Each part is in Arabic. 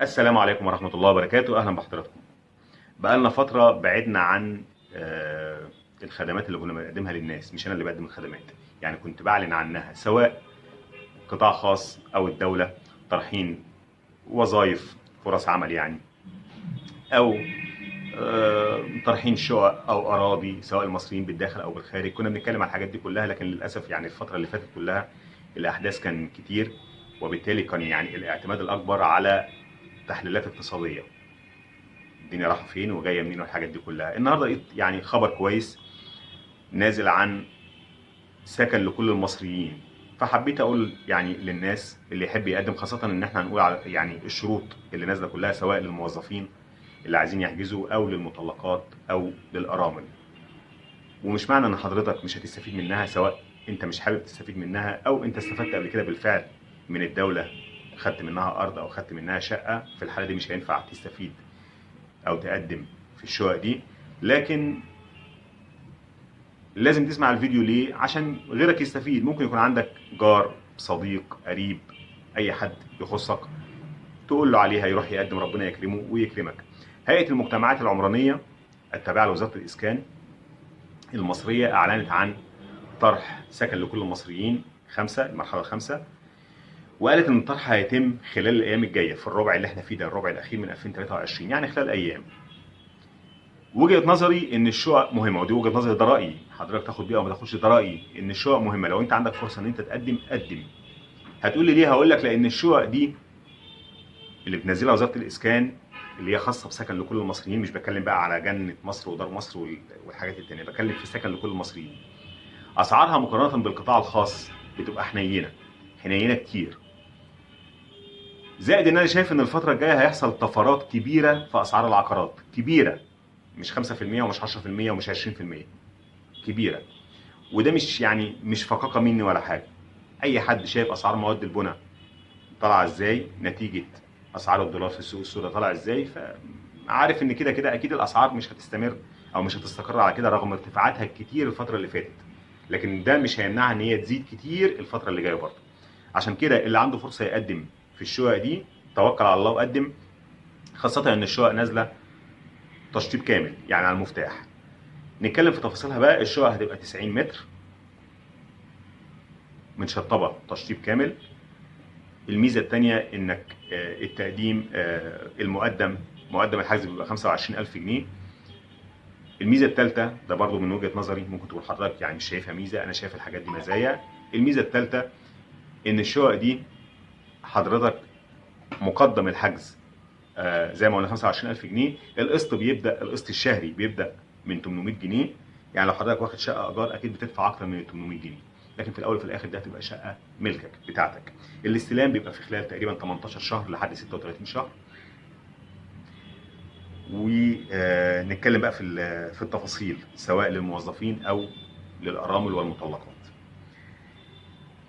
السلام عليكم ورحمة الله وبركاته. أهلا بحضراتكم. بقالنا فترة بعدنا عن الخدمات اللي كنا بنقدمها للناس. مش أنا اللي بقدم الخدمات، يعني كنت بعلن عنها، سواء قطاع خاص أو الدولة طرحين وظائف فرص عمل يعني، أو طرحين شقق أو أراضي سواء المصريين بالداخل أو بالخارج. كنا بنتكلم عن الحاجات دي كلها، لكن للأسف يعني الفترة اللي فاتت كلها الأحداث كان كتير، وبالتالي كان يعني الاعتماد الأكبر على تحليلات اقتصادية. الدنيا رايحه فين وجايه منين والحاجات دي كلها. النهارده لقيت يعني خبر كويس نازل عن سكن لكل المصريين، فحبيت اقول يعني للناس اللي يحب يقدم، خاصه ان احنا هنقول على يعني الشروط اللي نازله كلها، سواء للموظفين اللي عايزين يحجزوا او للمطلقات او للارامل. ومش معنى ان حضرتك مش هتستفيد منها، سواء انت مش حابب تستفيد منها او انت استفدت قبل كده بالفعل من الدوله، خدت منها ارض او خدت منها شقه، في الحاله دي مش هينفع تستفيد او تقدم في الشقق دي. لكن لازم تسمع الفيديو ليه؟ عشان غيرك يستفيد. ممكن يكون عندك جار، صديق، قريب، اي حد يخصك تقول له عليها يروح يقدم، ربنا يكرمه ويكرمك. هيئة المجتمعات العمرانية التابعة لوزارة الإسكان المصرية أعلنت عن طرح سكن لكل المصريين خمسة، المرحلة الخامسة، وقالت إن الطرح هيتم خلال الأيام الجاية في الربع اللي احنا فيه ده، الربع الأخير من 2023، يعني خلال أيام. وجهه نظري ان الشقق مهمه، ودي وجهه نظري، ده رايي، حضرتك تاخد بيها او ما تاخدش، ده رايي ان الشقق مهمه. لو انت عندك فرصه ان انت تقدم قدم. هتقول لي ليه؟ هقول لك لان الشقق دي اللي بتنزلها وزاره الاسكان، اللي هي خاصه بسكن لكل المصريين، مش بتكلم بقى على جنه مصر ودار مصر والحاجات التانيه، بتكلم في سكن لكل المصريين. اسعارها مقارنه بالقطاع الخاص بتبقى حنينه، حنينه كتير. زائد ان انا شايف ان الفتره الجايه هيحصل طفرات كبيره في اسعار العقارات، كبيره، مش 5% ومش 10% ومش 20%، كبيره. وده مش يعني مش فقاقه مني ولا حاجه. اي حد شايف اسعار مواد البناء طالعه ازاي نتيجه اسعار الدولار في السوق السوداء طالعه ازاي، فعارف ان كده كده اكيد الاسعار مش هتستمر او مش هتستقر على كده رغم ارتفاعاتها الكتير الفتره اللي فاتت. لكن ده مش هيمنعها ان هي تزيد كتير الفتره اللي جايه برضه. عشان كده اللي عنده فرصه يقدم في الشقق دي توكل على الله وقدم، خاصه ان الشقق نازله تشطيب كامل يعني على المفتاح. نتكلم في تفاصيلها بقى. الشقق هتبقى 90 متر متشطبه تشطيب كامل. الميزه الثانيه انك التقديم، مقدم الحجز بيبقى 25000 جنيه. الميزه الثالثه، ده برضو من وجهه نظري، ممكن تقول حضرتك يعني مش شايفها ميزه، انا شايف الحاجات دي مزايا. الميزه الثالثه ان الشقق دي حضرتك مقدم الحجز زي ما قلنا 25000 جنيه. القسط الشهري بيبدا من 800 جنيه. يعني لو حضرتك واخد شقه ايجار اكيد بتدفع اكتر من 800 جنيه، لكن في الاول وفي الاخر ده هتبقى شقه ملكك بتاعتك. الاستلام بيبقى في خلال تقريبا 18 شهر لحد 36 شهر. ونتكلم بقى في التفاصيل سواء للموظفين او للارامل والمطلقات.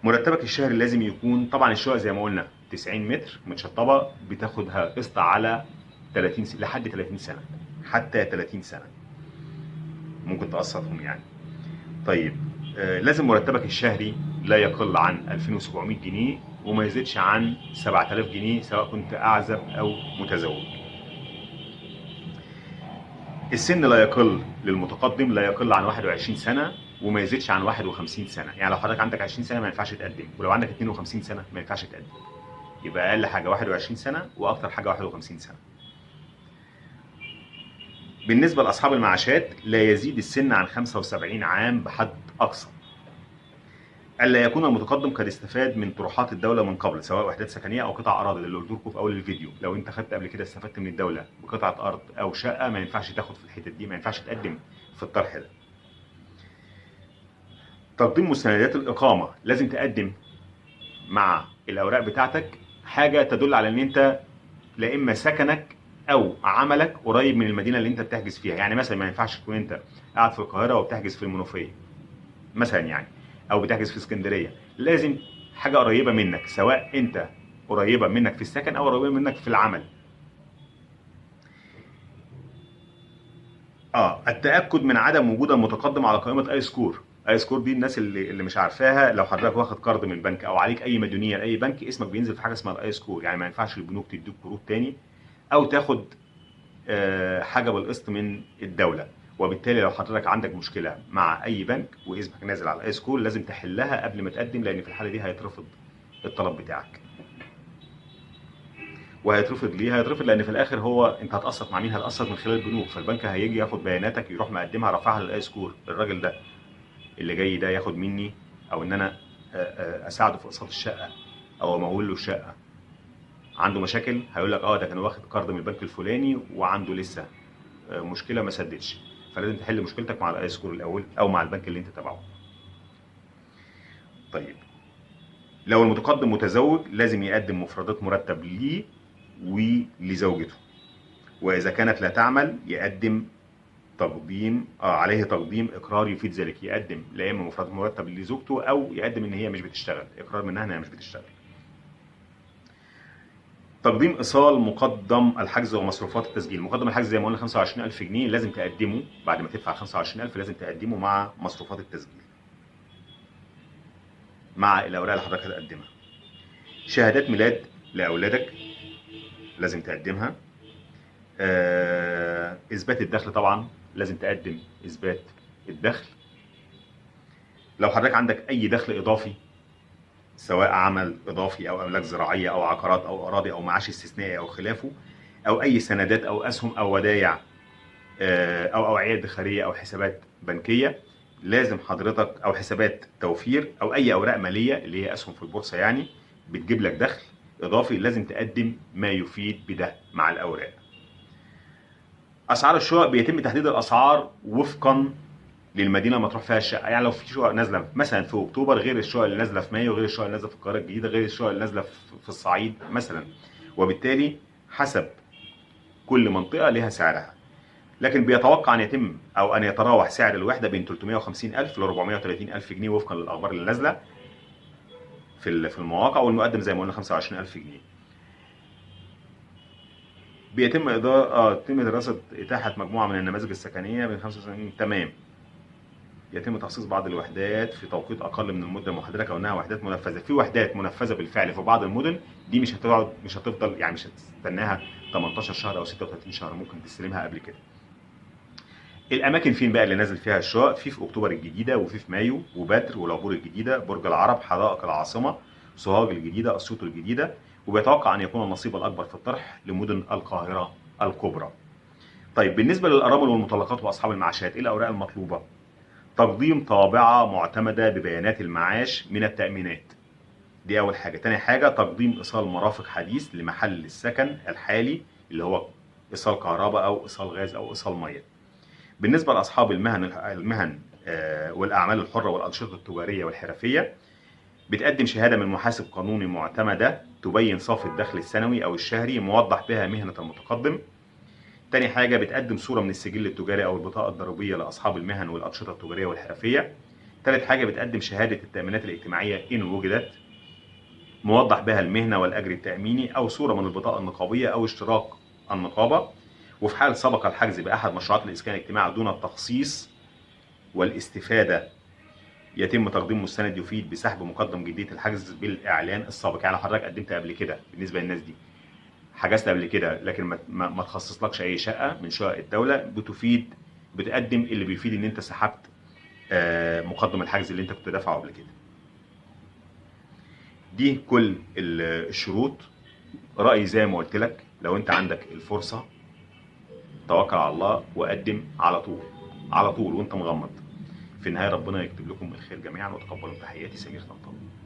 مرتبك الشهري لازم يكون، طبعا الشقق زي ما قلنا 90 متر متشطبه، بتاخدها قسط على 30 لحد 30 سنه، حتى 30 سنه ممكن تقسطهم يعني. طيب لازم مرتبك الشهري لا يقل عن 2700 جنيه، وما يزيدش عن 7000 جنيه سواء كنت اعزب او متزوج. السن لا يقل للمتقدم لا يقل عن 21 سنه، وما يزيدش عن 51 سنه. يعني لو حضرتك عندك 20 سنه ما ينفعش تقدم، ولو عندك 52 سنه ما ينفعش تقدم. يبقى اقل حاجه 21 سنه واكتر حاجه 51 سنه. بالنسبه لاصحاب المعاشات لا يزيد السن عن 75 عام بحد اقصى. الا يكون المتقدم قد استفاد من طروحات الدوله من قبل، سواء وحدات سكنيه او قطع اراضي، اللي قلت لكم في اول الفيديو. لو انت خدت قبل كده استفدت من الدوله بقطعه ارض او شقه، ما ينفعش تاخد في الحتت دي، ما ينفعش تقدم في الطرح ده. تقديم مستندات الاقامه، لازم تقدم مع الاوراق بتاعتك حاجه تدل على ان انت لا اما سكنك او عملك قريب من المدينه اللي انت بتحجز فيها. يعني مثلا ما ينفعش تكون انت قاعد في القاهره وبتحجز في المنوفيه مثلا يعني، او بتحجز في اسكندريه. لازم حاجه قريبه منك، سواء انت قريبه منك في السكن او قريبه منك في العمل. التاكد من عدم وجود المتقدم على قائمه اي سكور. اي سكور دي الناس اللي مش عارفاها، لو حضرتك واخد قرض من بنك او عليك اي مديونيه لاي بنك، اسمك بينزل في حاجه اسمها الاي سكور. يعني ما ينفعش البنوك تديك قروض تاني او تاخد حاجه بالقسط من الدوله. وبالتالي لو حضرتك عندك مشكله مع اي بنك واسمك نازل على الاي سكور، لازم تحلها قبل ما تقدم، لان في الحاله دي هيترفض الطلب بتاعك. وهيترفض ليه؟ هيترفض لان في الاخر هو انت هتقسط مع مين؟ هتقسط من خلال البنوك، فالبنك هيجي ياخد بياناتك يروح مقدمها رافعها للاي سكور. الراجل ده اللي جاي ده ياخد مني، او ان انا اساعده في اقساط الشقه او امول له الشقه، عنده مشاكل، هيقول لك اه ده كان واخد قرض من البنك الفلاني وعنده لسه مشكله ما سددش. فلازم تحل مشكلتك مع الاي سكور الاول او مع البنك اللي انت تبعه. طيب لو المتقدم متزوج، لازم يقدم مفردات مرتب ليه ولزوجته. واذا كانت لا تعمل، يقدم تقديم عليه تقديم اقرار يفيد ذلك. يقدم لا اما مفردات مرتب لزوجته، او يقدم ان هي مش بتشتغل، اقرار منها ان هي مش بتشتغل. تقديم ايصال مقدم الحجز ومصروفات التسجيل. مقدم الحجز زي ما قلنا 25000 جنيه، لازم تقدمه بعد ما تدفع 25000، لازم تقدمه مع مصروفات التسجيل مع الاوراق اللي حضرتك هتقدمها. شهادات ميلاد لاولادك لازم تقدمها. اثبات الدخل طبعا لازم تقدم اثبات الدخل. لو حضرتك عندك اي دخل اضافي، سواء عمل اضافي او املاك زراعيه او عقارات او اراضي او معاش استثنائي او خلافه، او اي سندات او اسهم او ودايع او اوعيه ادخاريه او حسابات بنكيه، لازم حضرتك، او حسابات توفير او اي اوراق ماليه اللي هي اسهم في البورصه يعني بتجيب لك دخل اضافي، لازم تقدم ما يفيد بده مع الاوراق. اسعار الشقق بيتم تحديد الاسعار وفقا للمدينه اللي مطروح فيها الشقه. يعني لو في شقق نازله مثلا في اكتوبر غير الشقق اللي نازله في مايو، غير الشقق اللي نازله في القاهره الجديده، غير الشقق اللي نازله في الصعيد مثلا. وبالتالي حسب كل منطقه لها سعرها. لكن بيتوقع ان يتم او ان يتراوح سعر الوحده بين 350000 ل 430000 جنيه وفقا للاخبار اللي نازله في المواقع. والمقدم زي ما قلنا 25000 جنيه. بيتم يتم دراسه اتاحه مجموعه من النماذج السكنيه بين 75. تمام. يتم تخصيص بعض الوحدات في توقيت اقل من المده المحدده كونها وحدات منفذه. في وحدات منفذه بالفعل في بعض المدن، دي مش هتفضل يعني مش هتستناها 18 شهر او 36 شهر، ممكن تستلمها قبل كده. الاماكن فين بقى اللي نازل فيها الشقق؟ في اكتوبر الجديده، وفي مايو، وبدر، والعبور الجديده، برج العرب، حدائق العاصمه، سوهاج الجديده، اسيوط الجديده. وبيتوقع ان يكون النصيب الاكبر في الطرح لمدن القاهره الكبرى. طيب بالنسبه للارامل والمطلقات واصحاب المعاشات، ايه الاوراق المطلوبه؟ تقديم طابعه معتمده ببيانات المعاش من التامينات، دي اول حاجه. تاني حاجه تقديم ايصال مرافق حديث لمحل السكن الحالي، اللي هو ايصال كهرباء او ايصال غاز او ايصال ميه. بالنسبه لاصحاب المهن والاعمال الحره والانشطه التجاريه والحرفيه، بتقدم شهاده من محاسب قانوني معتمده تبين صافي الدخل السنوي او الشهري موضح بها مهنه المتقدم. تاني حاجه بتقدم صوره من السجل التجاري او البطاقه الضريبيه لاصحاب المهن والانشطه التجاريه والحرفيه. تالت حاجه بتقدم شهاده التامينات الاجتماعيه ان وجدت موضح بها المهنه والاجر التاميني، او صوره من البطاقه النقابيه او اشتراك النقابه. وفي حال سبق الحجز باحد مشروعات الاسكان الاجتماعي دون التخصيص والاستفاده، يتم تقديم مستند يفيد بسحب مقدم جديه الحجز بالاعلان السابق. يعني لو حضرتك قدمت قبل كده، بالنسبه للناس دي حجزت قبل كده لكن ما تخصصلكش اي شقه من شقق الدوله، بتقدم اللي بيفيد ان انت سحبت مقدم الحجز اللي انت كنت دافعه قبل كده. دي كل الشروط. رايي زي ما قلت لك، لو انت عندك الفرصه توكل على الله وقدم على طول على طول وانت مغمض. في النهايه ربنا يكتب لكم الخير جميعا، وتقبلوا تحياتي سمير طنطاوي.